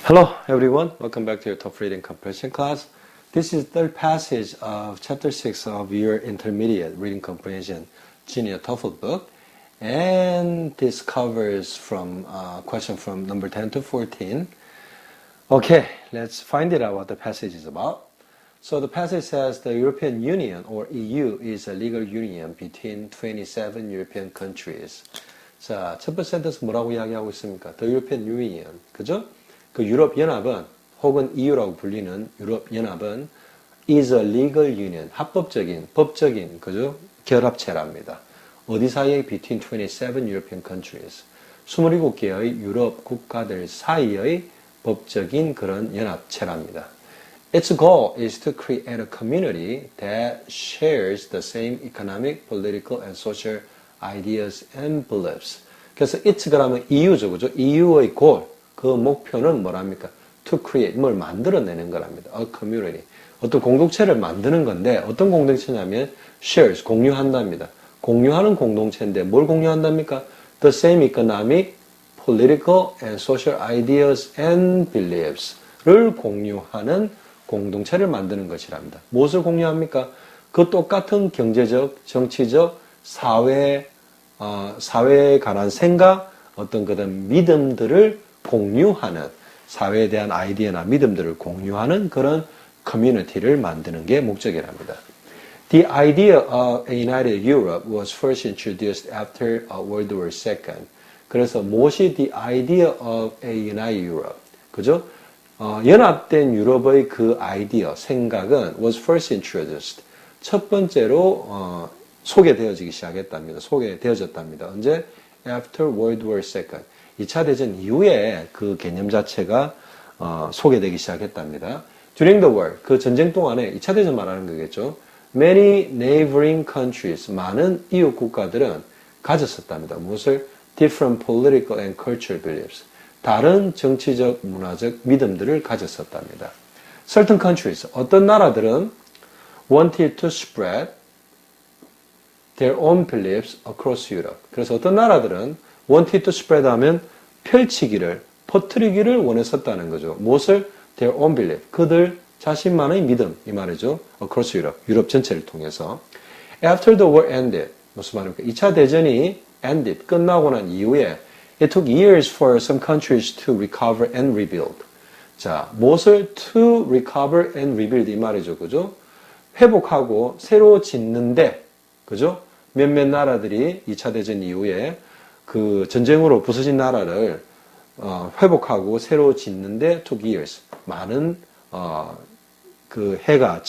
Hello everyone, welcome back to your Top Reading Comprehension class. This is the third passage of chapter 6 of your intermediate reading comprehension junior TOEFL book, and this covers from question from number 10 to 14. Okay, let's find it out what the passage is about. So the passage says the European Union or EU is a legal union between 27 European countries. 자, 첫 번째 센텐스 뭐라고 이야기하고 있습니까? The European Union, 그죠? 그 유럽 연합은 혹은 EU라고 불리는 유럽 연합은 is a legal union, 합법적인, 법적인, 그죠? 결합체랍니다. 어디 사이에? Between 27 European countries. 27개의 유럽 국가들 사이의 법적인 그런 연합체랍니다. Its goal is to create a community that shares the same economic, political, and social ideas and beliefs. 그래서 its 그러면 EU죠, 그죠? EU의 goal, 그 목표는 뭐랍니까? To create, 뭘 만들어내는 거랍니다. A community. 어떤 공동체를 만드는 건데, 어떤 공동체냐면, shares, 공유한답니다. 공유하는 공동체인데, 뭘 공유한답니까? The same economic, political, and social ideas and beliefs를 공유하는 공동체를 만드는 것이랍니다. 무엇을 공유합니까? 그 똑같은 경제적, 정치적, 사회에 관한 생각, 어떤 그런 믿음들을 공유하는, 사회에 대한 아이디어나 믿음들을 공유하는 그런 커뮤니티를 만드는 게 목적이랍니다. The idea of a united Europe was first introduced after World War II. 그래서 무엇이 the idea of a united Europe? 그죠? 연합된 유럽의 그 아이디어, 생각은 was first introduced. 첫 번째로 소개되어지기 시작했답니다. 소개되어졌답니다. 언제? After World War II. 2차 대전 이후에 그 개념 자체가 소개되기 시작했답니다. During the war, 그 전쟁 동안에 2차 대전 말하는 거겠죠. Many neighboring countries, 많은 이웃 국가들은 가졌었답니다. 무엇을? Different political and cultural beliefs. 다른 정치적, 문화적 믿음들을 가졌었답니다. Certain countries, 어떤 나라들은 wanted to spread their own beliefs across Europe. 그래서 어떤 나라들은 wanted to spread 하면 펼치기를, 퍼뜨리기를 원했었다는 거죠. 무엇을? Their own belief. 그들 자신만의 믿음, 이 말이죠. Across Europe. 유럽 전체를 통해서. After the war ended. 무슨 말입니까? 2차 대전이 ended. 끝나고 난 이후에 it took years for some countries to recover and rebuild. 자, 무엇을 to recover and rebuild 이 말이죠. 그죠? 회복하고 새로 짓는데, 그죠? 몇몇 나라들이 2차 대전 이후에 그 전쟁으로 부서진 나라를 회복하고 새로 짓는데 took years. 많은 그 해가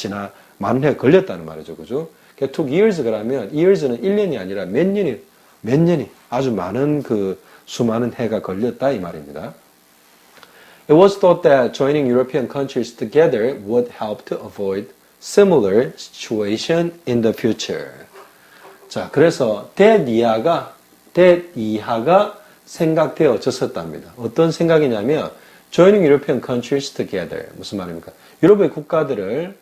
많은 해가 걸렸다는 말이죠. 그죠? 그러니까 took years 그러면 years는 1년이 아니라 몇 년이 아주 많은 그 수많은 해가 걸렸다 이 말입니다. It was thought that joining European countries together would help to avoid similar situation in the future. 자, 그래서 대이하가 생각되어졌었답니다. 어떤 생각이냐면 joining European countries together. 무슨 말입니까? 유럽의 국가들을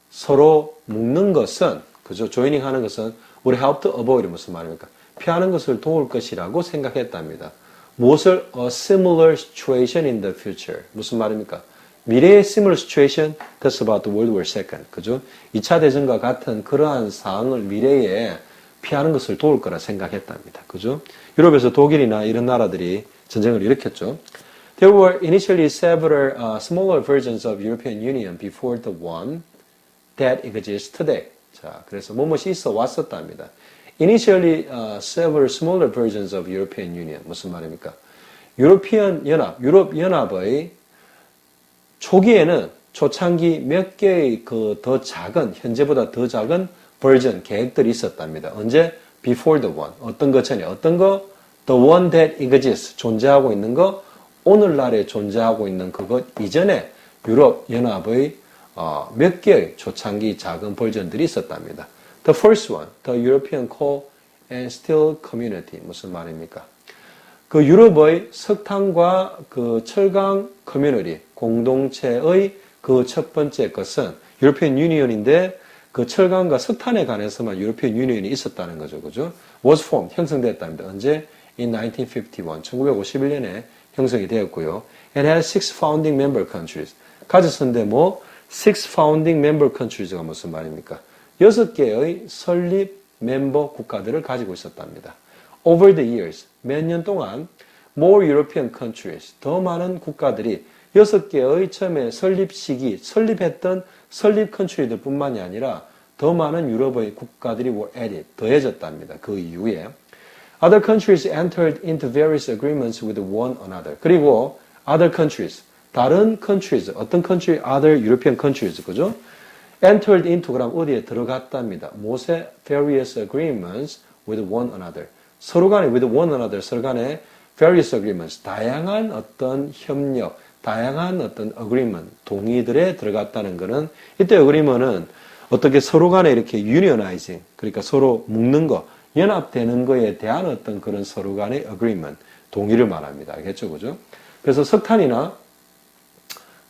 서로 묶는 것은, 그죠? joining 하는 것은 would help to avoid 무슨 말입니까? 피하는 것을 도울 것이라고 생각했답니다. 무엇을? A similar situation in the future. 무슨 말입니까? 미래의 similar situation, that's about the World War II. 그죠? 2차 대전과 같은 그러한 상황을 미래에 피하는 것을 도울 거라 생각했답니다. 그죠? 유럽에서 독일이나 이런 나라들이 전쟁을 일으켰죠. There were initially several smaller versions of European Union before the one that exists today. 자, 그래서 뭐뭇이 있어 왔었답니다. Initially several smaller versions of European Union. 무슨 말입니까? 유럽 연합의 초기에는 초창기 몇 개의 그 더 작은, 현재보다 더 작은 버전, 계획들이 있었답니다. 언제? Before the one. 어떤 것 전에. 어떤 거? The one that exists. 존재하고 있는 거. 오늘날에 존재하고 있는 그것 이전에 유럽 연합의 몇 개의 초창기 작은 버전들이 있었답니다. The first one, the European Coal and Steel Community. 무슨 말입니까? 그 유럽의 석탄과 그 철강 커뮤니티, 공동체의 그 첫 번째 것은 European Union인데 그 철강과 석탄에 관해서만 European Union이 있었다는 거죠. 그죠? Was formed, 형성됐답니다. 언제? In 1951, 1951년에 형성이 되었고요. It has 6 founding member countries. 가졌었는데 뭐 6 founding member countries가 무슨 말입니까? 6개의 설립 멤버 국가들을 가지고 있었답니다. Over the years, 몇 년 동안 more European countries, 더 많은 국가들이 6개의 처음에 설립 시기, 설립했던 설립 컨트리들 뿐만이 아니라 더 많은 유럽의 국가들이 were added, 더해졌답니다. 그 이후에. Other countries entered into various agreements with one another. 그리고 other countries, 다른 countries, 어떤 country, other European countries, 그죠? entered into, 그럼 어디에 들어갔답니다. 무엇에? various agreements with one another. 서로 간에 with one another, 서로 간에 various agreements, 다양한 어떤 협력, 다양한 어떤 agreement, 동의들에 들어갔다는 것은 이때 agreement은 어떻게 서로 간에 이렇게 unionizing, 그러니까 서로 묶는 거, 연합되는 거에 대한 어떤 그런 서로 간의 agreement, 동의를 말합니다. 알겠죠? 그죠? 그래서 석탄이나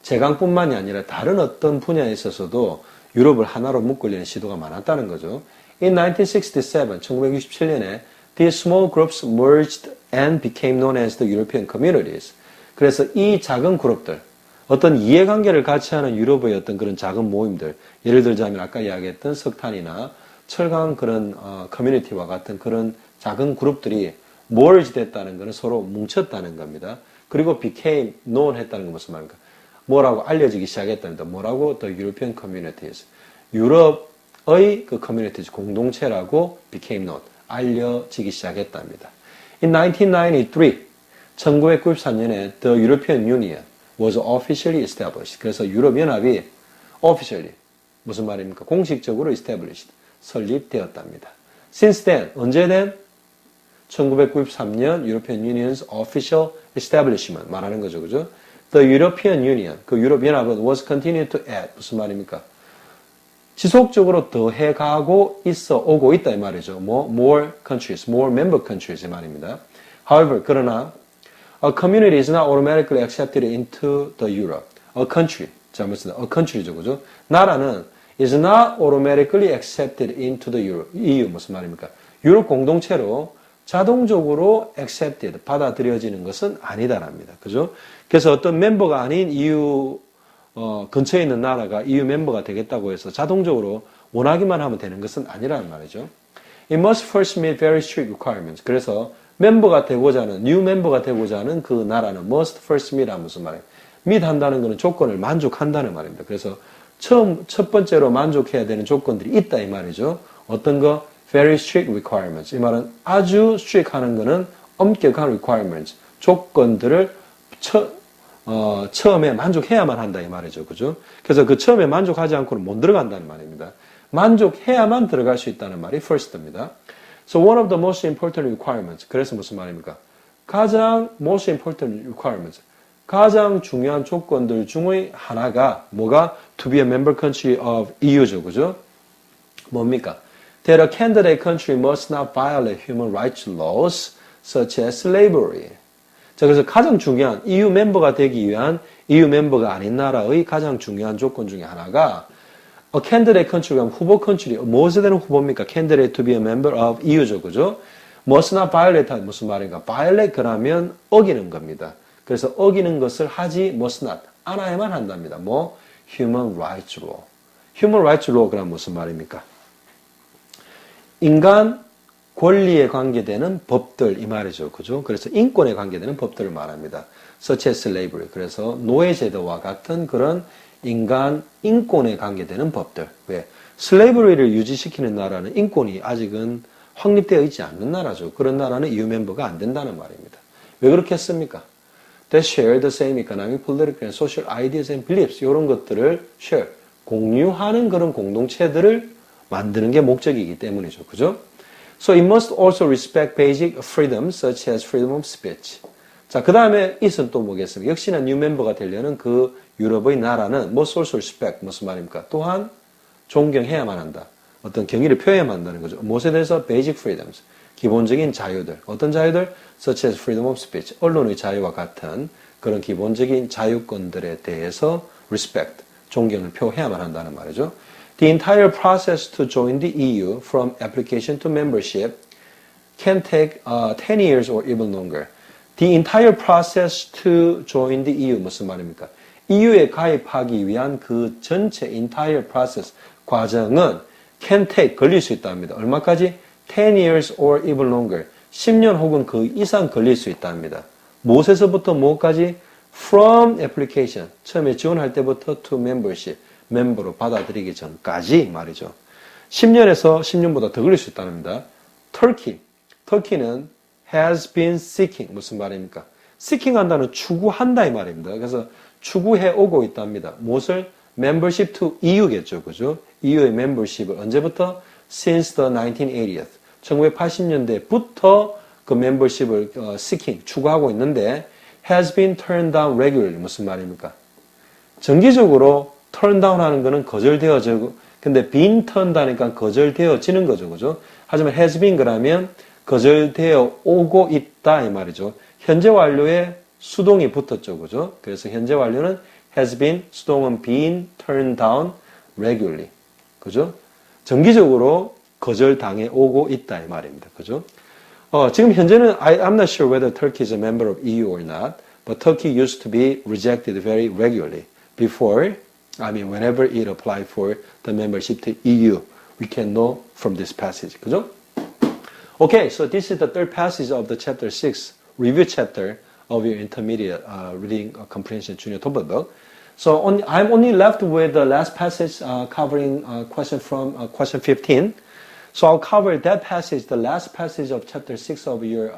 제강뿐만이 아니라 다른 어떤 분야에 있어서도 유럽을 하나로 묶으려는 시도가 많았다는 거죠. In 1967, 1967년에 these small groups merged and became known as the European communities. 그래서 이 작은 그룹들, 어떤 이해관계를 같이 하는 유럽의 어떤 그런 작은 모임들, 예를 들자면 아까 이야기했던 석탄이나 철강 그런 커뮤니티와 같은 그런 작은 그룹들이 merge 됐다는 것은 서로 뭉쳤다는 겁니다. 그리고 became known 했다는 건 무슨 말입니까? 뭐라고 알려지기 시작했답니다. 뭐라고? The European communities. 유럽의 그 communities, 공동체라고 became known, 알려지기 시작했답니다. In 1993, 1993년에 The European Union was officially established. 그래서 유럽연합이 officially, 무슨 말입니까? 공식적으로 established, 설립되었답니다. Since then, 언제된? 1993년 European Union's official establishment 말하는 거죠. 그죠? The European Union, 그 유럽연합은 was continued to add, 무슨 말입니까? 지속적으로 더해가고 있어 오고 있다 이 말이죠. more countries, more member countries 이 말입니다. However, 그러나 a community is not automatically accepted into the Europe. A country, 잘못했습니다. A country죠, 그죠? 나라는 is not automatically accepted into the Euro. EU 무슨 말입니까? 유럽 공동체로 자동적으로 accepted, 받아들여지는 것은 아니다랍니다. 그죠? 그래서 어떤 멤버가 아닌 EU 근처에 있는 나라가 EU 멤버가 되겠다고 해서 자동적으로 원하기만 하면 되는 것은 아니라는 말이죠. It must first meet very strict requirements. 그래서 멤버가 되고자 하는, new 멤버가 되고자 하는 그 나라는 must first meet 하면 무슨 말이에요? meet 한다는 것은 조건을 만족한다는 말입니다. 그래서 첫 번째로 만족해야 되는 조건들이 있다 이 말이죠. 어떤 거? very strict requirements. 이 말은 아주 strict 하는 것은 엄격한 requirements. 조건들을 처음에 만족해야만 한다 이 말이죠. 그죠? 그래서 그 처음에 만족하지 않고는 못 들어간다는 말입니다. 만족해야만 들어갈 수 있다는 말이 first입니다. So one of the most important requirements. 그래서 무슨 말입니까? 가장 most important requirements. 가장 중요한 조건들 중의 하나가 뭐가? To be a member country of EU죠. 그죠? 뭡니까? That a candidate country must not violate human rights laws such as slavery. 자, 그래서 가장 중요한 EU 멤버가 되기 위한 EU 멤버가 아닌 나라의 가장 중요한 조건 중에 하나가 a candidate country가 후보 country, 무엇에 대한 후보입니까? candidate to be a member of EU죠. 그죠? must not violate 무슨 말인가? violate 그러면 어기는 겁니다. 그래서 어기는 것을 하지 must not, 안 해야만 한답니다. 뭐? human rights law. human rights law 그럼 무슨 말입니까? 인간 권리에 관계되는 법들 이 말이죠. 그죠? 그래서 인권에 관계되는 법들을 말합니다. such as slavery. 그래서 노예제도와 같은 그런 인간 인권에 관계되는 법들. 왜? 슬레이브리를 유지시키는 나라는 인권이 아직은 확립되어 있지 않는 나라죠. 그런 나라는 EU 멤버가 안 된다는 말입니다. 왜 그렇게 했습니까? That share the same economic, political, and social ideas and beliefs. 이런 것들을 share, 공유하는 그런 공동체들을 만드는 게 목적이기 때문이죠. 그죠? So it must also respect basic freedoms such as freedom of speech. 자, 그 다음에 있은 또 뭐겠습니까? 역시나 뉴 멤버가 되려는 그 유럽의 나라는 must also respect. 무슨 말입니까? 또한 존경해야만 한다. 어떤 경의를 표해야만 한다는 거죠. 무엇에 대해서? basic freedoms. 기본적인 자유들. 어떤 자유들? such as freedom of speech. 언론의 자유와 같은 그런 기본적인 자유권들에 대해서 respect. 존경을 표해야만 한다는 말이죠. The entire process to join the EU from application to membership can take 10 years or even longer. The entire process to join the EU 무슨 말입니까? EU에 가입하기 위한 그 전체 entire process 과정은 can take 걸릴 수 있답니다. 얼마까지? 10 years or even longer. 10년 혹은 그 이상 걸릴 수 있답니다. 무엇에서부터 뭐까지? From application. 처음에 지원할 때부터 to membership. 멤버로 받아들이기 전까지 말이죠. 10년에서 10년보다 더 걸릴 수 있답니다. Turkey. 터키는 has been seeking. 무슨 말입니까? seeking 한다는 추구한다 이 말입니다. 그래서 추구해 오고 있답니다. 무엇을? membership to EU겠죠. 그죠? EU의 membership을 언제부터? since the 1980s. 1980년대부터 그 membership을 seeking, 추구하고 있는데 has been turned down regularly. 무슨 말입니까? 정기적으로 turn down 하는 거는 거절되어지고, 근데 been turned 하니까 거절되어지는 거죠. 그죠? 하지만 has been 그러면 거절되어 오고 있다 이 말이죠. 현재 완료에 수동이 붙었죠. 그죠? 그래서 현재 완료는 has been, 수동은 been turned down regularly. 그죠? 정기적으로 거절당해 오고 있다 이 말입니다. 그죠? 지금 현재는 I'm not sure whether Turkey is a member of EU or not, but Turkey used to be rejected very regularly before, whenever it applied for the membership to EU. We can know from this passage. 그죠? Okay, so this is the third passage of the chapter 6, review chapter of your intermediate reading comprehension junior TOEFL book. So I'm only left with the last passage covering question from question 15. So I'll cover that passage, the last passage of chapter 6 of your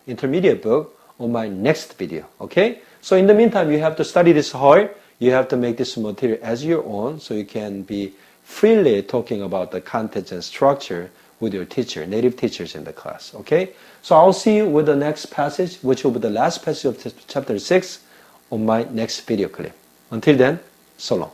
intermediate book on my next video. Okay? So in the meantime, you have to study this hard. You have to make this material as your own so you can be freely talking about the contents and structure with your teacher, native teachers in the class. Okay? So I'll see you with the next passage, which will be the last passage of chapter 6 on my next video clip. Until then, so long.